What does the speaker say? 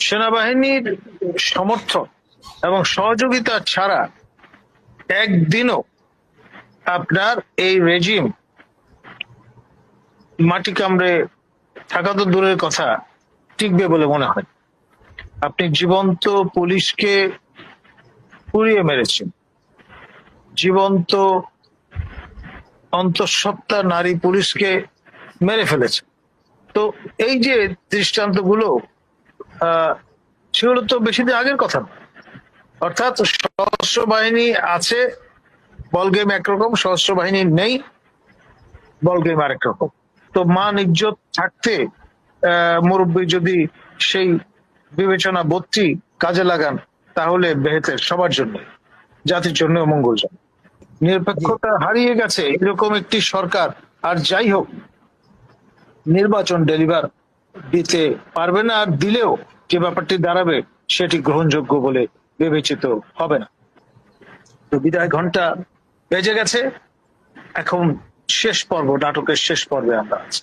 সেনাবাহিনীর সমর্থন এবং সহযোগিতা ছাড়া একদিনও আপনার এই রেজিম মাটি কামড়ে থাকা তো দূরের কথা, টিকবে বলে মনে হয়। আপনি জীবন্ত পুলিশকে পুড়িয়ে মেরেছেন, জীবন্ত অন্তঃসত্ত্বা নারী পুলিশকে মেরে ফেলেছে। তো এই যে দৃষ্টান্তগুলো সেগুলো তো বেশি দিন আগের কথা না। অর্থাৎ সশস্ত্র বাহিনী আছে, বল গেম একরকম, সশস্ত্র বাহিনী নেই, বল গেম আরেক রকম। তো মান ইজ্জত থাকতে মুরব্বী যদি সেই বিবেচনা বোধটি কাজে লাগান তাহলে বেহেতের সবার জন্য, জাতির জন্য মঙ্গলজনক। নিরপেক্ষতা হারিয়ে গেছে এরকম একটি সরকার আর যাই হোক নির্বাচন ডেলিভার দিতে পারবে না, আর দিলেও যে ব্যাপারটি দাঁড়াবে সেটি গ্রহণযোগ্য বলে বিবেচিত হবে না। তো বিদায় ঘন্টা বেজে গেছে, এখন শেষ পর্ব, নাটকের শেষ পর্বে আমরা আছি।